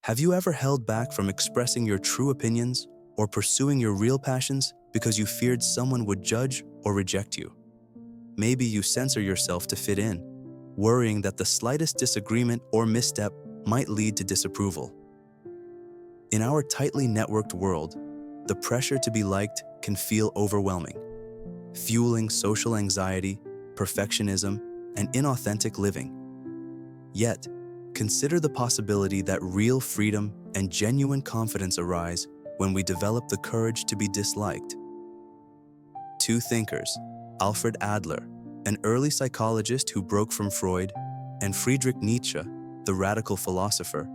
Have you ever held back from expressing your true opinions or pursuing your real passions because you feared someone would judge or reject you? Maybe you censor yourself to fit in, worrying that the slightest disagreement or misstep might lead to disapproval. In our tightly networked world, the pressure to be liked can feel overwhelming, fueling social anxiety, perfectionism, and inauthentic living. Yet, consider the possibility that real freedom and genuine confidence arise when we develop the courage to be disliked. Two thinkers, Alfred Adler, an early psychologist who broke from Freud, and Friedrich Nietzsche, the radical philosopher,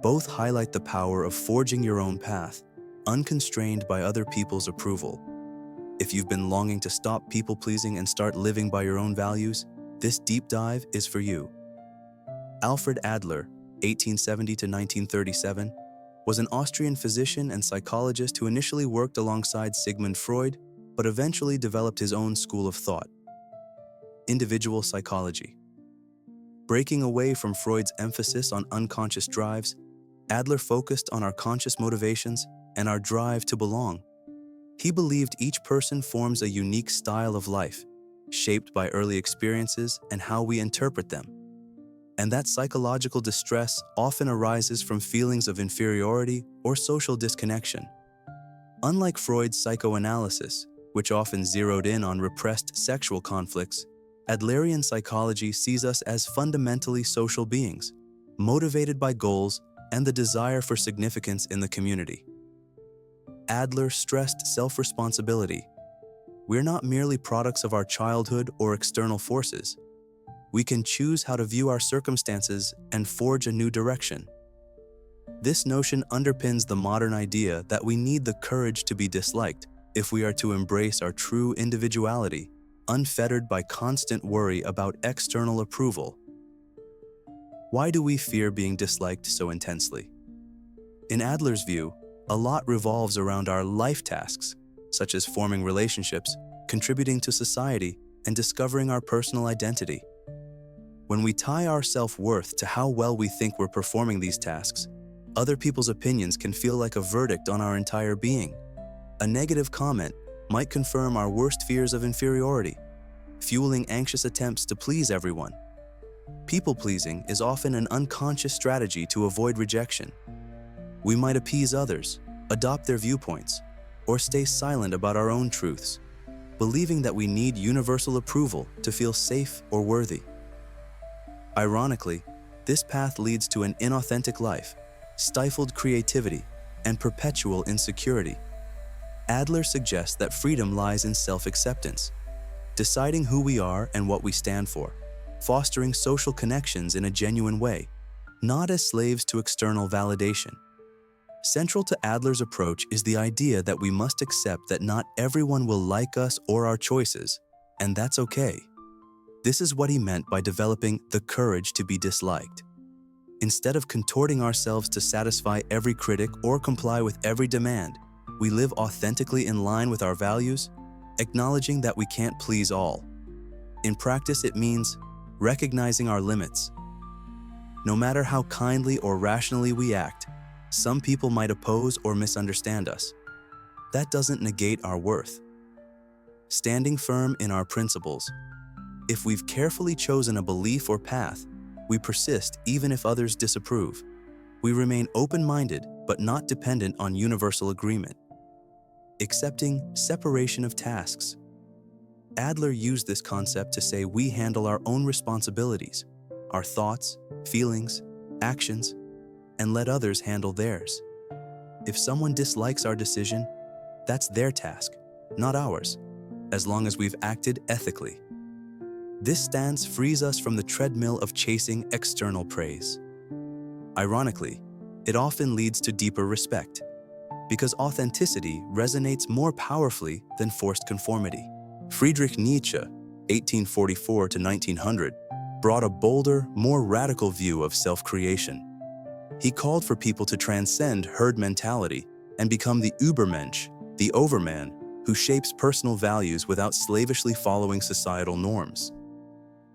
both highlight the power of forging your own path, unconstrained by other people's approval. If you've been longing to stop people-pleasing and start living by your own values, this deep dive is for you. Alfred Adler, 1870 to 1937, was an Austrian physician and psychologist who initially worked alongside Sigmund Freud, but eventually developed his own school of thought. Individual psychology. Breaking away from Freud's emphasis on unconscious drives, Adler focused on our conscious motivations and our drive to belong. He believed each person forms a unique style of life, shaped by early experiences and how we interpret them, and that psychological distress often arises from feelings of inferiority or social disconnection. Unlike Freud's psychoanalysis, which often zeroed in on repressed sexual conflicts, Adlerian psychology sees us as fundamentally social beings, motivated by goals and the desire for significance in the community. Adler stressed self-responsibility. We're not merely products of our childhood or external forces. We can choose how to view our circumstances and forge a new direction. This notion underpins the modern idea that we need the courage to be disliked if we are to embrace our true individuality, unfettered by constant worry about external approval. Why do we fear being disliked so intensely? In Adler's view, a lot revolves around our life tasks, such as forming relationships, contributing to society, and discovering our personal identity. When we tie our self-worth to how well we think we're performing these tasks, other people's opinions can feel like a verdict on our entire being. A negative comment might confirm our worst fears of inferiority, fueling anxious attempts to please everyone. People-pleasing is often an unconscious strategy to avoid rejection. We might appease others, adopt their viewpoints, or stay silent about our own truths, believing that we need universal approval to feel safe or worthy. Ironically, this path leads to an inauthentic life, stifled creativity, and perpetual insecurity. Adler suggests that freedom lies in self-acceptance, deciding who we are and what we stand for, fostering social connections in a genuine way, not as slaves to external validation. Central to Adler's approach is the idea that we must accept that not everyone will like us or our choices, and that's okay. This is what he meant by developing the courage to be disliked. Instead of contorting ourselves to satisfy every critic or comply with every demand, we live authentically in line with our values, acknowledging that we can't please all. In practice, it means recognizing our limits. No matter how kindly or rationally we act, some people might oppose or misunderstand us. That doesn't negate our worth. Standing firm in our principles. If we've carefully chosen a belief or path, we persist even if others disapprove. We remain open-minded but not dependent on universal agreement. Accepting separation of tasks. Adler used this concept to say we handle our own responsibilities, our thoughts, feelings, actions, and let others handle theirs. If someone dislikes our decision, that's their task, not ours, as long as we've acted ethically. This stance frees us from the treadmill of chasing external praise. Ironically, it often leads to deeper respect, because authenticity resonates more powerfully than forced conformity. Friedrich Nietzsche, 1844 to 1900, brought a bolder, more radical view of self-creation. He called for people to transcend herd mentality and become the Übermensch, the overman, who shapes personal values without slavishly following societal norms.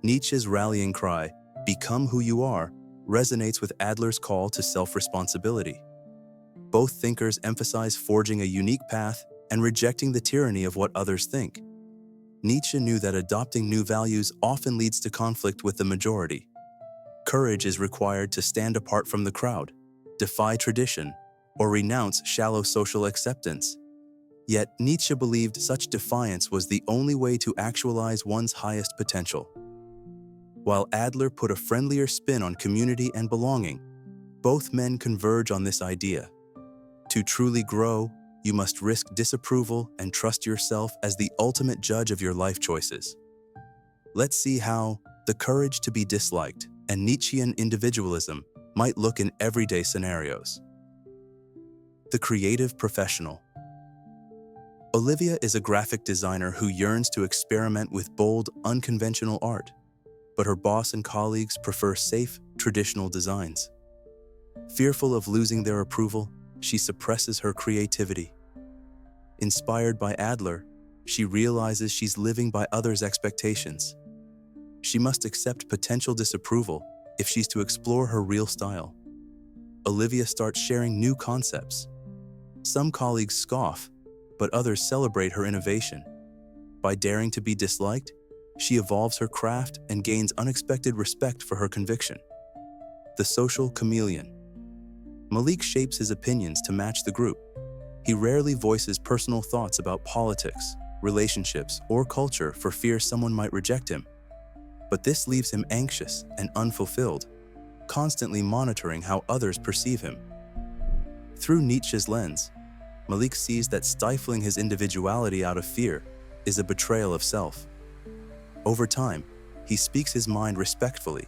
Nietzsche's rallying cry, "Become who you are," resonates with Adler's call to self-responsibility. Both thinkers emphasize forging a unique path and rejecting the tyranny of what others think. Nietzsche knew that adopting new values often leads to conflict with the majority. Courage is required to stand apart from the crowd, defy tradition, or renounce shallow social acceptance. Yet Nietzsche believed such defiance was the only way to actualize one's highest potential. While Adler put a friendlier spin on community and belonging, both men converge on this idea. To truly grow, you must risk disapproval and trust yourself as the ultimate judge of your life choices. Let's see how the courage to be disliked and Nietzschean individualism might look in everyday scenarios. The creative professional. Olivia is a graphic designer who yearns to experiment with bold, unconventional art, but her boss and colleagues prefer safe, traditional designs. Fearful of losing their approval, she suppresses her creativity. Inspired by Adler, she realizes she's living by others' expectations. She must accept potential disapproval if she's to explore her real style. Olivia starts sharing new concepts. Some colleagues scoff, but others celebrate her innovation. By daring to be disliked, she evolves her craft and gains unexpected respect for her conviction. The social chameleon. Malik shapes his opinions to match the group. He rarely voices personal thoughts about politics, relationships, or culture for fear someone might reject him. But this leaves him anxious and unfulfilled, constantly monitoring how others perceive him. Through Nietzsche's lens, Malik sees that stifling his individuality out of fear is a betrayal of self. Over time, he speaks his mind respectfully,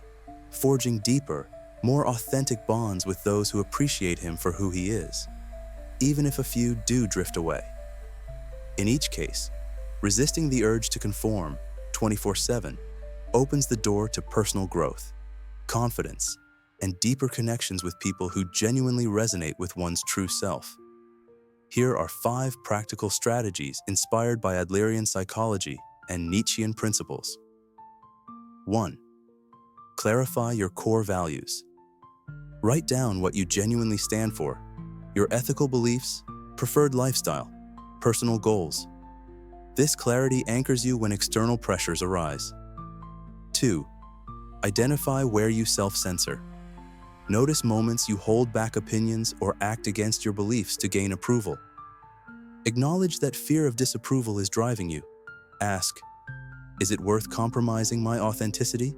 forging deeper, more authentic bonds with those who appreciate him for who he is, even if a few do drift away. In each case, resisting the urge to conform 24/7 opens the door to personal growth, confidence, and deeper connections with people who genuinely resonate with one's true self. Here are 5 practical strategies inspired by Adlerian psychology and Nietzschean principles. 1. Clarify your core values. Write down what you genuinely stand for, your ethical beliefs, preferred lifestyle, personal goals. This clarity anchors you when external pressures arise. 2. Identify where you self-censor. Notice moments you hold back opinions or act against your beliefs to gain approval. Acknowledge that fear of disapproval is driving you. Ask, is it worth compromising my authenticity?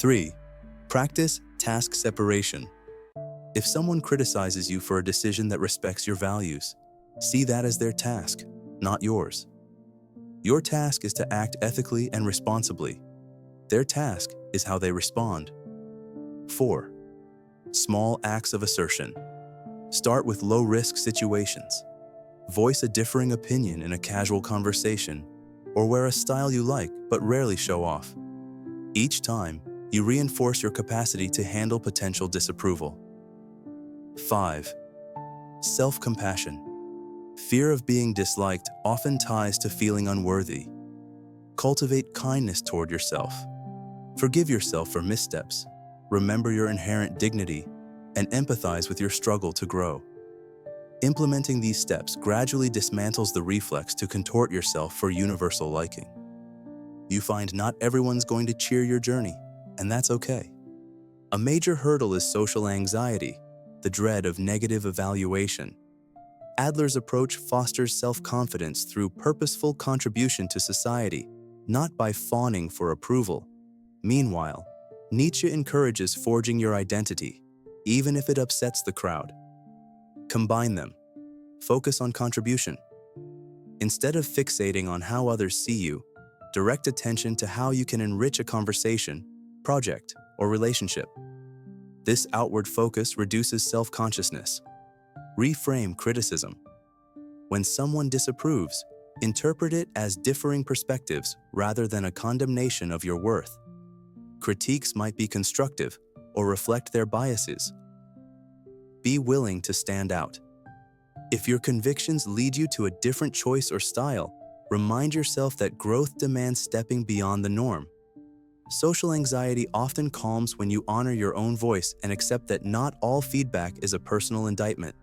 3. Practice task separation. If someone criticizes you for a decision that respects your values, see that as their task, not yours. Your task is to act ethically and responsibly. Their task is how they respond. 4. Small acts of assertion. Start with low-risk situations. Voice a differing opinion in a casual conversation, or wear a style you like but rarely show off. Each time, you reinforce your capacity to handle potential disapproval. 5. Self-compassion. Fear of being disliked often ties to feeling unworthy. Cultivate kindness toward yourself. Forgive yourself for missteps. Remember your inherent dignity, and empathize with your struggle to grow. Implementing these steps gradually dismantles the reflex to contort yourself for universal liking. You find not everyone's going to cheer your journey, and that's okay. A major hurdle is social anxiety, the dread of negative evaluation. Adler's approach fosters self-confidence through purposeful contribution to society, not by fawning for approval. Meanwhile, Nietzsche encourages forging your identity, even if it upsets the crowd. Combine them. Focus on contribution. Instead of fixating on how others see you, direct attention to how you can enrich a conversation, project, or relationship. This outward focus reduces self-consciousness. Reframe criticism. When someone disapproves, interpret it as differing perspectives rather than a condemnation of your worth. Critiques might be constructive or reflect their biases. Be willing to stand out. If your convictions lead you to a different choice or style, remind yourself that growth demands stepping beyond the norm. Social anxiety often calms when you honor your own voice and accept that not all feedback is a personal indictment.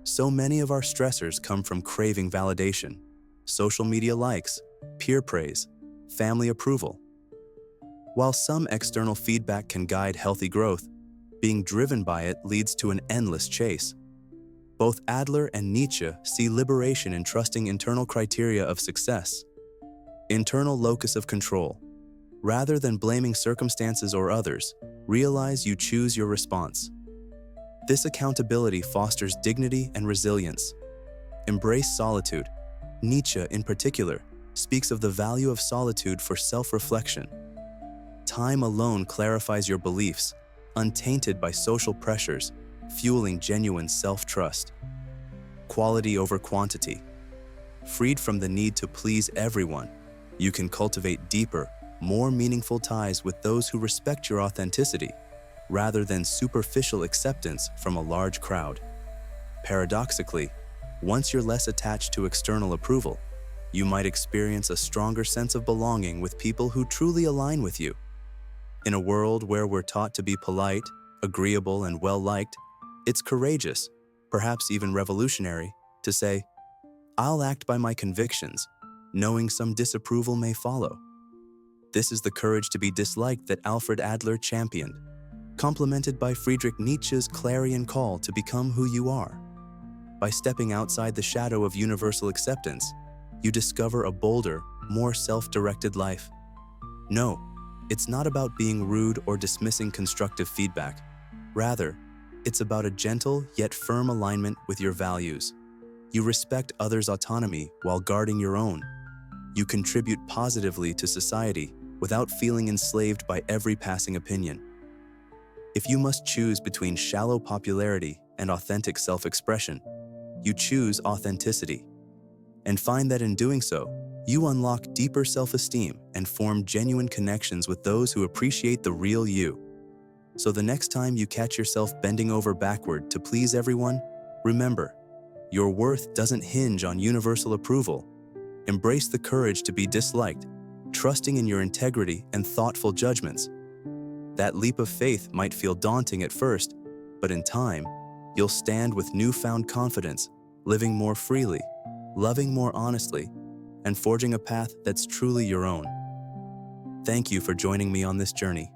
So many of our stressors come from craving validation, social media likes, peer praise, family approval. While some external feedback can guide healthy growth, being driven by it leads to an endless chase. Both Adler and Nietzsche see liberation in trusting internal criteria of success, internal locus of control. Rather than blaming circumstances or others, realize you choose your response. This accountability fosters dignity and resilience. Embrace solitude. Nietzsche, in particular, speaks of the value of solitude for self-reflection. Time alone clarifies your beliefs, untainted by social pressures, fueling genuine self-trust. Quality over quantity. Freed from the need to please everyone, you can cultivate deeper, more meaningful ties with those who respect your authenticity, rather than superficial acceptance from a large crowd. Paradoxically, once you're less attached to external approval, you might experience a stronger sense of belonging with people who truly align with you. In a world where we're taught to be polite, agreeable, and well-liked, it's courageous, perhaps even revolutionary, to say, "I'll act by my convictions, knowing some disapproval may follow." This is the courage to be disliked that Alfred Adler championed, complemented by Friedrich Nietzsche's clarion call to become who you are. By stepping outside the shadow of universal acceptance, you discover a bolder, more self-directed life. No, it's not about being rude or dismissing constructive feedback. Rather, it's about a gentle yet firm alignment with your values. You respect others' autonomy while guarding your own. You contribute positively to society without feeling enslaved by every passing opinion. If you must choose between shallow popularity and authentic self-expression, you choose authenticity. And find that in doing so, you unlock deeper self-esteem and form genuine connections with those who appreciate the real you. So the next time you catch yourself bending over backward to please everyone, remember, your worth doesn't hinge on universal approval. Embrace the courage to be disliked, trusting in your integrity and thoughtful judgments. That leap of faith might feel daunting at first, but in time, you'll stand with newfound confidence, living more freely, loving more honestly, and forging a path that's truly your own. Thank you for joining me on this journey.